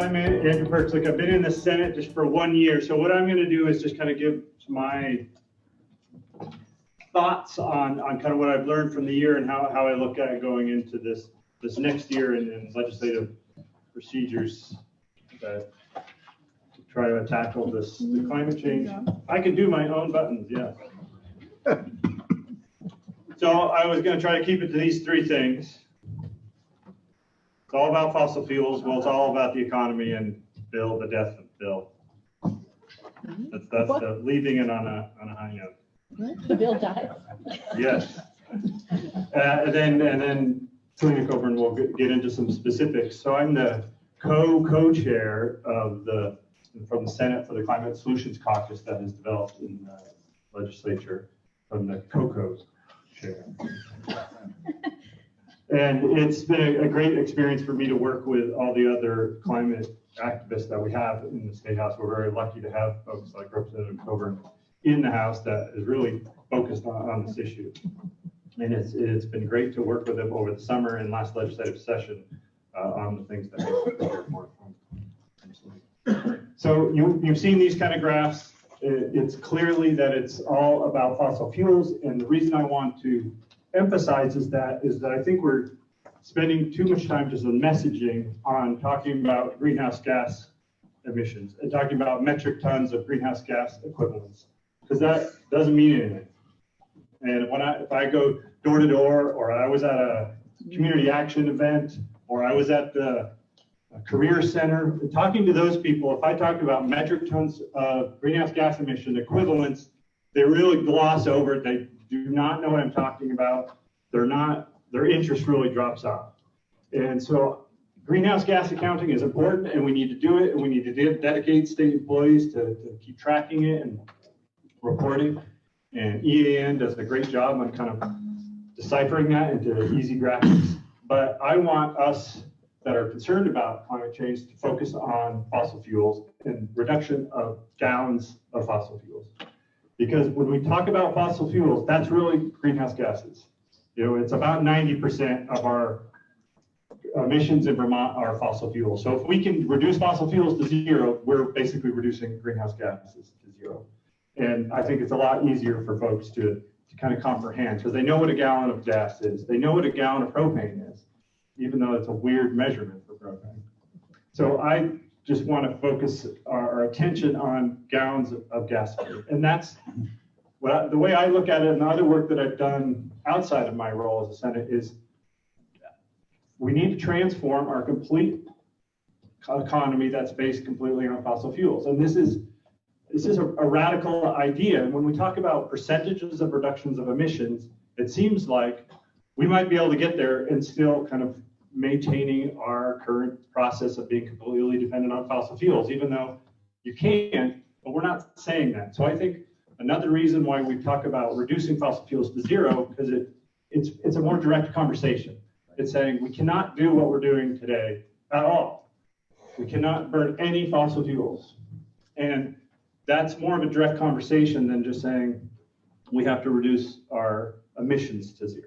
I'm Andrew Perchlick. I've been in the Senate just for 1 year. So what I'm going to do is just kind of give my thoughts on kind of what I've learned from the year and how I look at it going into this next year in legislative procedures that to try to tackle the climate change. I can do my own buttons, yeah. So I was going to try to keep it to these three things. It's all about fossil fuels. Well, it's all about the economy and Bill, the death of Bill. That's leaving it on a high note. What? Bill died? Yes. And then turning it over and we'll get into some specifics. So I'm the co-chair from the Senate for the Climate Solutions Caucus that is developed in the legislature from the COCO's chair. And it's been a great experience for me to work with all the other climate activists that we have in the State House. We're very lucky to have folks like Representative Coburn in the House that is really focused on this issue. And it's been great to work with them over the summer and last legislative session on the things that we hear more from. So you've seen these kind of graphs. It's clearly that it's all about fossil fuels. And the reason I want to emphasize is that I think we're spending too much time just on messaging on talking about greenhouse gas emissions and talking about metric tons of greenhouse gas equivalents, because that doesn't mean anything. And if I go door to door, or I was at a community action event, or I was at the career center, talking to those people, if I talk about metric tons of greenhouse gas emission equivalents, they really gloss over it. They do not know what I'm talking about. Their interest really drops off. And so greenhouse gas accounting is important, and we need to do it, and we need to dedicate state employees to keep tracking it and reporting. And EAN does a great job on kind of deciphering that into easy graphics. But I want us that are concerned about climate change to focus on fossil fuels and reduction of gallons of fossil fuels. Because when we talk about fossil fuels, that's really greenhouse gases. You know, it's about 90% of our emissions in Vermont are fossil fuels. So if we can reduce fossil fuels to zero, we're basically reducing greenhouse gases to zero. And I think it's a lot easier for folks to kind of comprehend, because they know what a gallon of gas is. They know what a gallon of propane is, even though it's a weird measurement for propane. So I just want to focus our attention on gallons of gas. And that's the way I look at it, and the other work that I've done outside of my role as a Senate is we need to transform our complete economy that's based completely on fossil fuels. And this is a radical idea. And when we talk about percentages of reductions of emissions, it seems like we might be able to get there and still kind of maintaining our current process of being completely dependent on fossil fuels, even though you can, but we're not saying that. So I think another reason why we talk about reducing fossil fuels to zero, because it's a more direct conversation. It's saying we cannot do what we're doing today at all. We cannot burn any fossil fuels. And that's more of a direct conversation than just saying we have to reduce our emissions to zero.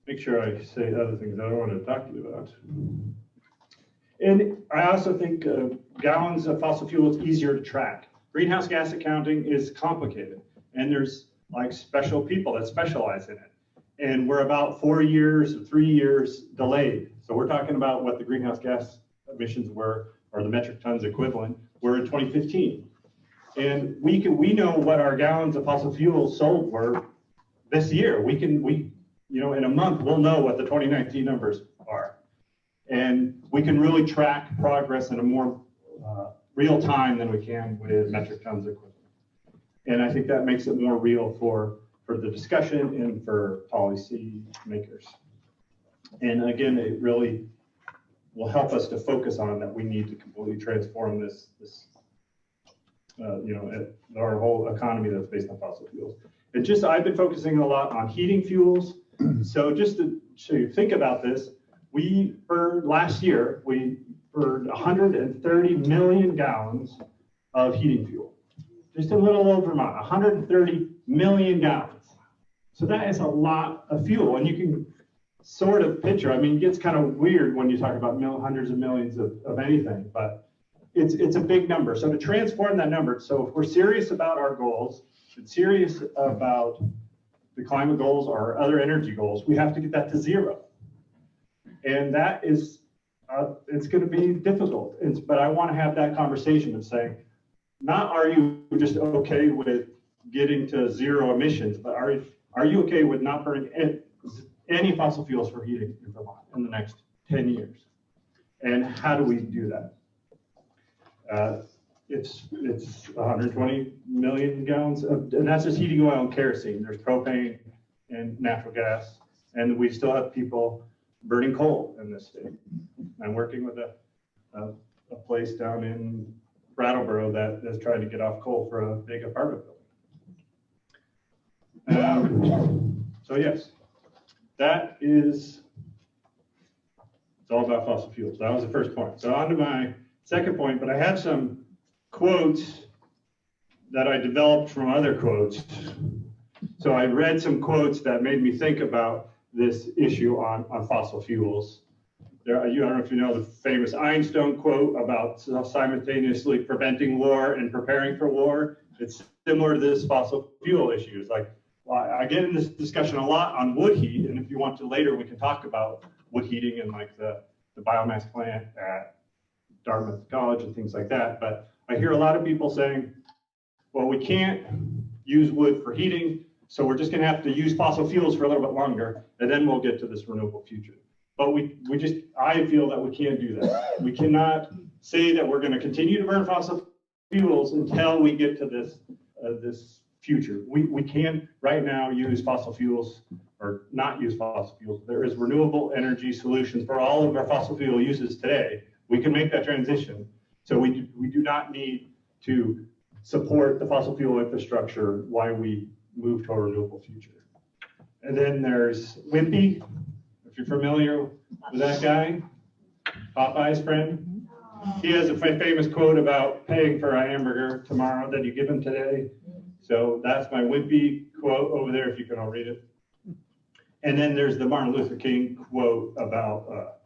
Make sure I say other things I don't want to talk to you about. And I also think gallons of fossil fuel is easier to track. Greenhouse gas accounting is complicated, and there's like special people that specialize in it. And we're about 4 years or 3 years delayed. So we're talking about what the greenhouse gas emissions were, or the metric tons equivalent, were in 2015. And we know what our gallons of fossil fuels sold were this year. In a month, we'll know what the 2019 numbers are. And we can really track progress in a more real time than we can with metric tons equivalent. And I think that makes it more real for the discussion and for policy makers. And again, it really will help us to focus on that we need to completely transform this our whole economy that's based on fossil fuels. And I've been focusing a lot on heating fuels. So just to think about this, last year, we burned 130 million gallons of heating fuel. Just a little over Vermont, 130 million gallons. So that is a lot of fuel. And you can sort of picture. I mean, it gets kind of weird when you talk about hundreds of millions of anything, but it's a big number. So to transform that number, so if we're serious about our goals, and serious about the climate goals or other energy goals, we have to get that to zero. And that is, it's going to be difficult. But I want to have that conversation and say, not are you just okay with getting to zero emissions, but are you okay with not burning any fossil fuels for heating in Vermont in the next 10 years? And how do we do that? It's 120 million gallons, and that's just heating oil and kerosene. There's propane and natural gas, and we still have people burning coal in this state. I'm working with a place down in Brattleboro that is trying to get off coal for a big apartment building. So yes, it's all about fossil fuels. That was the first point. So on to my second point, but I have some quotes that I developed from other quotes. So I read some quotes that made me think about this issue on fossil fuels. I don't know if you know the famous Einstein quote about simultaneously preventing war and preparing for war. It's similar to this fossil fuel issue. It's like, well, I get in this discussion a lot on wood heat, and if you want to later, we can talk about wood heating and like the biomass plant at Dartmouth College and things like that. But I hear a lot of people saying, well, we can't use wood for heating, so we're just going to have to use fossil fuels for a little bit longer, and then we'll get to this renewable future. But I feel that we can't do that. We cannot say that we're going to continue to burn fossil fuels until we get to this future. We can right now use fossil fuels or not use fossil fuels. There is renewable energy solutions for all of our fossil fuel uses today. We can make that transition. So we do not need to support the fossil fuel infrastructure while we move to a renewable future. And then there's Wimpy, if you're familiar with that guy, Popeye's friend. He has a famous quote about paying for a hamburger tomorrow that you give him today. So that's my Wimpy quote over there, if you can all read it. And then there's the Martin Luther King quote about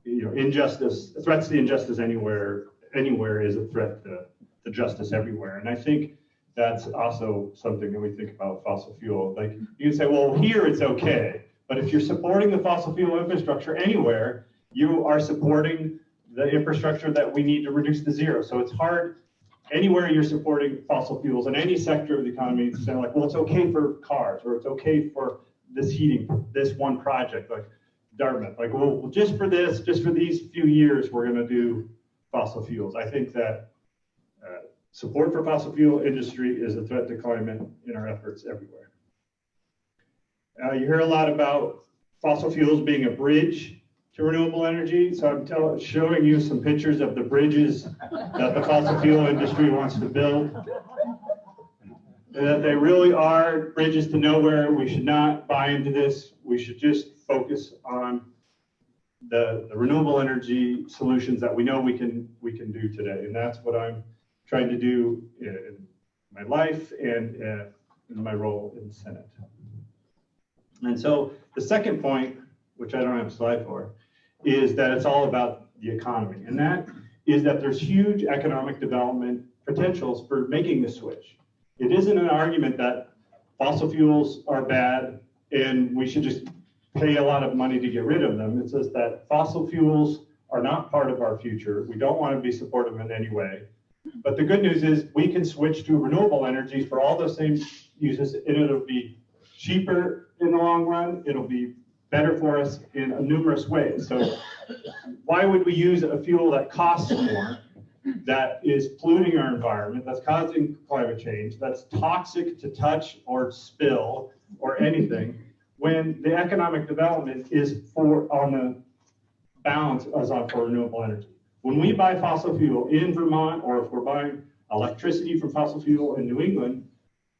injustice, threats to injustice anywhere is a threat to justice everywhere. And I think that's also something that we think about fossil fuel. Like you can say, well, here it's okay, but if you're supporting the fossil fuel infrastructure anywhere, you are supporting the infrastructure that we need to reduce to zero. So it's hard anywhere you're supporting fossil fuels in any sector of the economy to say like, well, it's okay for cars, or it's okay for this heating, this one project, like Dartmouth, like, well, just for these few years, we're going to do fossil fuels. I think that support for fossil fuel industry is a threat to climate in our efforts everywhere. You hear a lot about fossil fuels being a bridge to renewable energy. So I'm showing you some pictures of the bridges that the fossil fuel industry wants to build. And that they really are bridges to nowhere. We should not buy into this. We should just focus on the renewable energy solutions that we know we can do today. And that's what I'm trying to do in my life and in my role in the Senate. And so the second point, which I don't have a slide for, is that it's all about the economy. And that is that there's huge economic development potentials for making the switch. It isn't an argument that fossil fuels are bad and we should just pay a lot of money to get rid of them. It's just that fossil fuels are not part of our future. We don't want to be supportive in any way. But the good news is we can switch to renewable energies for all those same uses, and it'll be cheaper in the long run. It'll be better for us in numerous ways. So why would we use a fuel that costs more, that is polluting our environment, that's causing climate change, that's toxic to touch or spill or anything, when the economic development is on the balance as on for renewable energy? When we buy fossil fuel in Vermont, or if we're buying electricity from fossil fuel in New England,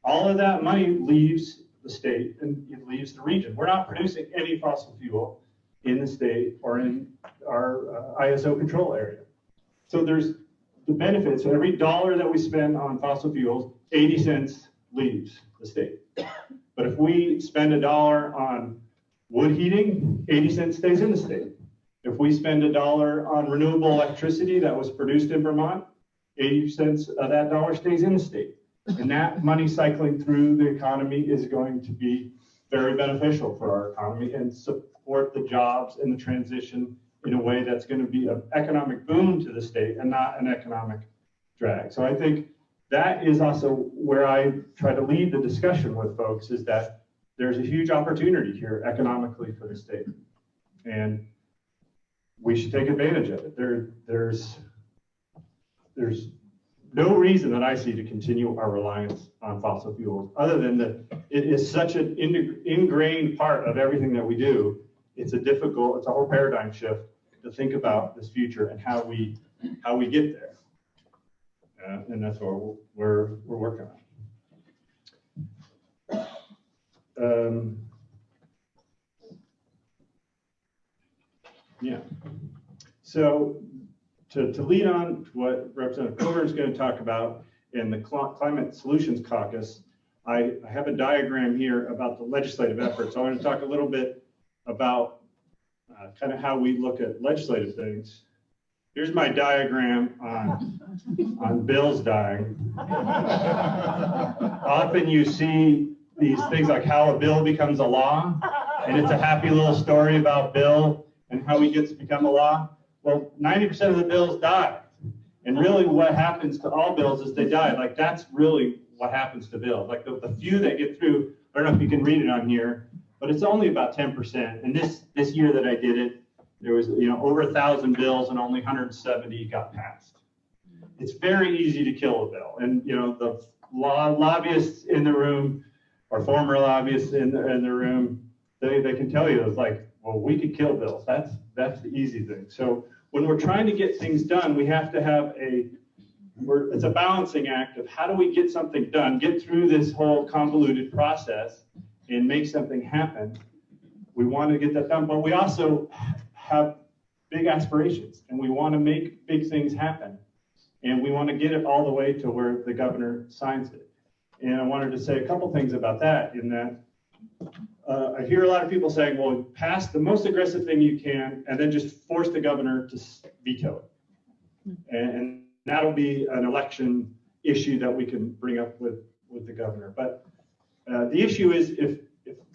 all of that money leaves the state and it leaves the region. We're not producing any fossil fuel in the state or in our ISO control area. So there's the benefits. So every dollar that we spend on fossil fuels, 80 cents leaves the state. But if we spend $1 on Wood heating, 80 cents stays in the state. If we spend $1 on renewable electricity that was produced in Vermont, 80 cents of that dollar stays in the state. And that money cycling through the economy is going to be very beneficial for our economy and support the jobs and the transition in a way that's going to be an economic boom to the state and not an economic drag. So I think that is also where I try to lead the discussion with folks, is that there's a huge opportunity here economically for the state. And we should take advantage of it. There's no reason that I see to continue our reliance on fossil fuels, other than that it is such an ingrained part of everything that we do. It's a whole paradigm shift to think about this future and how we get there. And that's what we're working on. Yeah. So to lead on to what Representative Coburn is going to talk about in the Climate Solutions Caucus, I have a diagram here about the legislative efforts. I want to talk a little bit about kind of how we look at legislative things. Here's my diagram on bills dying. Often you see these things like how a bill becomes a law, and it's a happy little story about Bill and how he gets to become a law. Well, 90% of the bills die. And really what happens to all bills is they die. Like, that's really what happens to bills. Like the few that get through, I don't know if you can read it on here, but it's only about 10%. And this year that I did it, there was over 1,000 bills and only 170 got passed. It's very easy to kill a bill. And the lobbyists in the room, or former lobbyists in the room, they can tell you, it's like, well, we could kill bills. That's the easy thing. So when we're trying to get things done, we have to have it's a balancing act of how do we get something done, get through this whole convoluted process and make something happen. We want to get that done, but we also have big aspirations and we want to make big things happen. And we want to get it all the way to where the governor signs it. And I wanted to say a couple things about that, in that I hear a lot of people saying, well, pass the most aggressive thing you can and then just force the governor to veto it. And that'll be an election issue that we can bring up with the governor. But the issue is if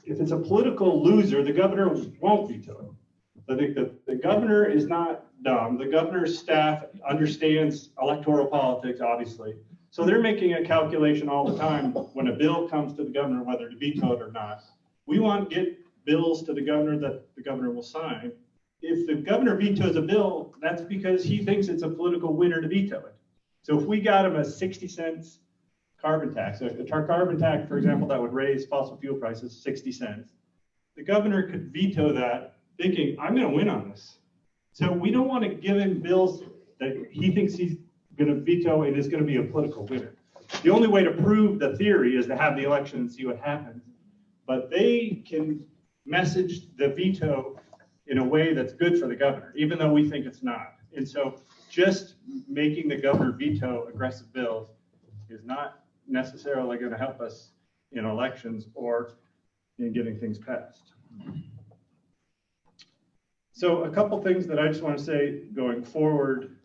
it's a political loser, the governor won't veto it. I think that the governor is not dumb. The governor's staff understands electoral politics, obviously. So they're making a calculation all the time when a bill comes to the governor, whether to veto it or not. We want to get bills to the governor that the governor will sign. If the governor vetoes a bill, that's because he thinks it's a political winner to veto it. So if we got him a 60 cents carbon tax, a carbon tax, for example, that would raise fossil fuel prices 60 cents, the governor could veto that thinking, I'm going to win on this. So we don't want to give him bills that he thinks he's going to veto and is going to be a political winner. The only way to prove the theory is to have the election and see what happens. But they can message the veto in a way that's good for the governor, even though we think it's not. And so just making the governor veto aggressive bills is not necessarily going to help us in elections or in getting things passed. So a couple things that I just want to say going forward,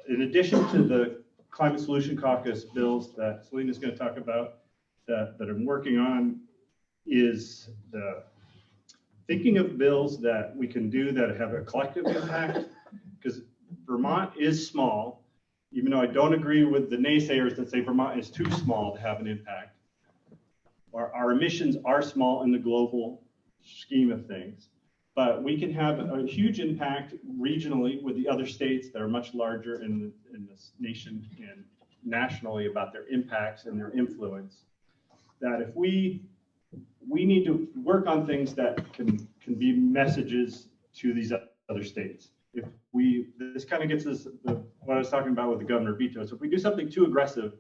in addition to the Climate Solution Caucus bills that Selena is going to talk about that I'm working on, is the thinking of bills that we can do that have a collective impact, because Vermont is small, even though I don't agree with the naysayers that say Vermont is too small to have an impact. Our emissions are small in the global scheme of things, but we can have a huge impact regionally with the other states that are much larger in this nation and nationally about their impacts and their influence. That if we need to work on things that can be messages to these other states. This kind of gets us what I was talking about with the governor veto. So if we do something too aggressive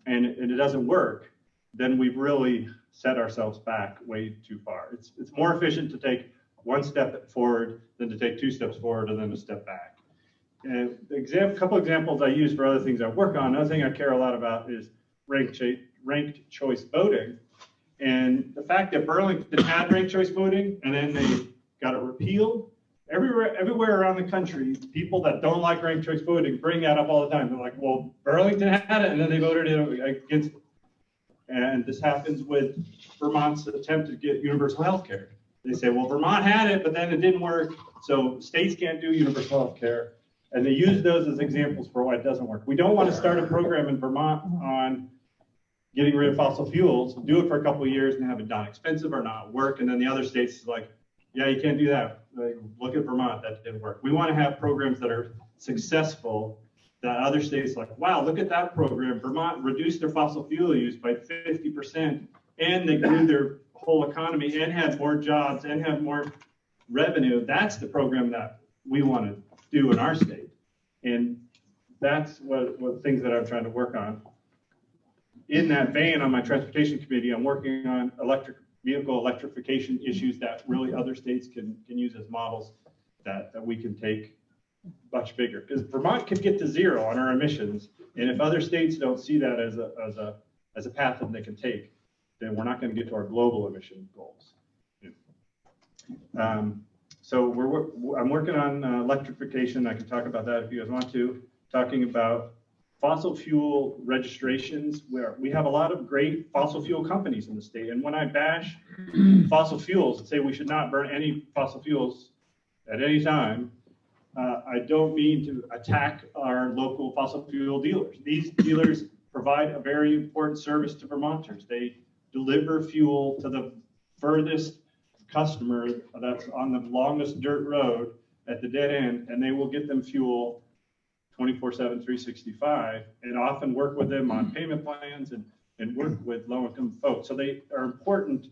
and it doesn't work, then we've really set ourselves back way too far. It's more efficient to take one step forward than to take two steps forward and then a step back. And a couple examples I use for other things I work on. Another thing I care a lot about is ranked choice voting. And the fact that Burlington had ranked choice voting and then they got it repealed, everywhere around the country, people that don't like ranked choice voting bring that up all the time. They're like, well, Burlington had it and then they voted against it. And this happens with Vermont's attempt to get universal health care. They say, well, Vermont had it, but then it didn't work, so states can't do universal health care. And they use those as examples for why it doesn't work. We don't want to start a program in Vermont on getting rid of fossil fuels, do it for a couple of years and have it not expensive or not work. And then the other states like, yeah, you can't do that. Like, look at Vermont, that didn't work. We want to have programs that are successful, that other states like, wow, look at that program. Vermont reduced their fossil fuel use by 50%, and they grew their whole economy and had more jobs and had more revenue. That's the program that we want to do in our state. And that's what things that I'm trying to work on. In that vein, on my transportation committee, I'm working on electric vehicle electrification issues that really other states can use as models that we can take much bigger. Because Vermont could get to zero on our emissions, and if other states don't see that as a path that they can take, then we're not going to get to our global emission goals. So I'm working on electrification. I can talk about that if you guys want to. Talking about fossil fuel registrations, where we have a lot of great fossil fuel companies in the state. And when I bash fossil fuels and say we should not burn any fossil fuels at any time, I don't mean to attack our local fossil fuel dealers. These dealers provide a very important service to Vermonters. They deliver fuel to the furthest customer that's on the longest dirt road at the dead end, and they will get them fuel 24/7, 365, and often work with them on payment plans and work with low-income folks. So they are important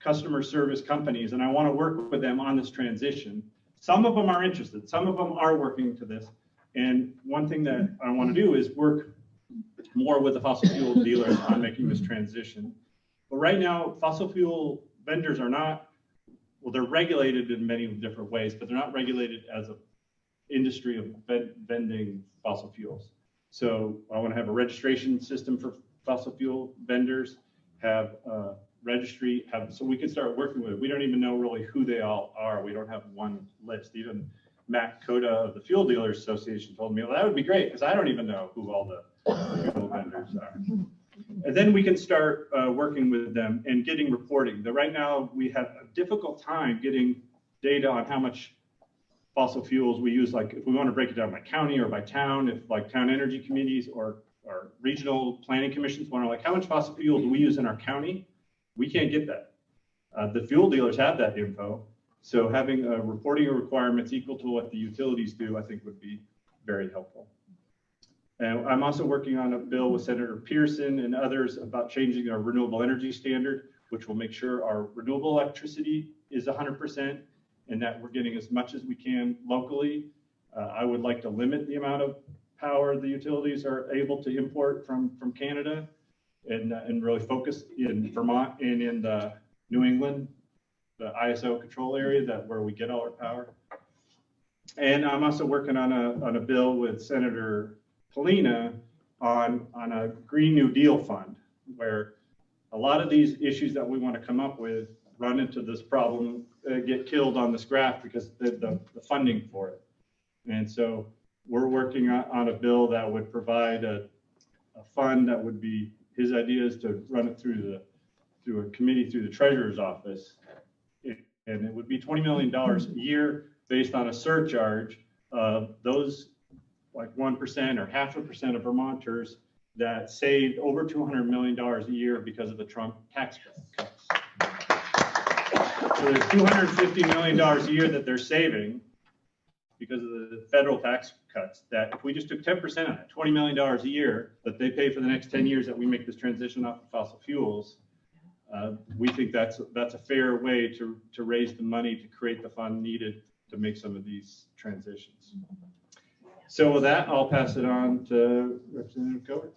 customer service companies, and I want to work with them on this transition. Some of them are interested. Some of them are working to this. And one thing that I want to do is work more with the fossil fuel dealers on making this transition. But right now, fossil fuel vendors are not, well, they're regulated in many different ways, but they're not regulated as an industry of vending fossil fuels. So I want to have a registration system for fossil fuel vendors, have a registry, so we can start working with it. We don't even know really who they all are. We don't have one list. Even Matt Coda of the Fuel Dealers Association told me, well, that would be great, because I don't even know who all the fuel vendors are. And then we can start working with them and getting reporting. Right now, we have a difficult time getting data on how much fossil fuels we use. Like if we want to break it down by county or by town, if like town energy committees or regional planning commissions want to like, how much fossil fuel do we use in our county? We can't get that. The fuel dealers have that info. So having reporting requirements equal to what the utilities do, I think would be very helpful. And I'm also working on a bill with Senator Pearson and others about changing our renewable energy standard, which will make sure our renewable electricity is 100% and that we're getting as much as we can locally. I would like to limit the amount of power the utilities are able to import from Canada and really focus in Vermont and in the New England, the ISO control area, where we get all our power. And I'm also working on a bill with Senator Polina on a Green New Deal fund, where a lot of these issues that we want to come up with run into this problem, get killed on this graph because the funding for it. And so we're working on a bill that would provide a fund that would be, his idea is to run it through a committee through the treasurer's office. And it would be $20 million a year based on a surcharge of those like 1% or 0.5% of Vermonters that saved over $200 million a year because of the Trump tax cuts. So there's $250 million a year that they're saving because of the federal tax cuts, that if we just took 10% of that, $20 million a year that they pay for the next 10 years that we make this transition off of fossil fuels, we think that's a fair way to raise the money to create the fund needed to make some of these transitions. So with that, I'll pass it on to Representative Covert.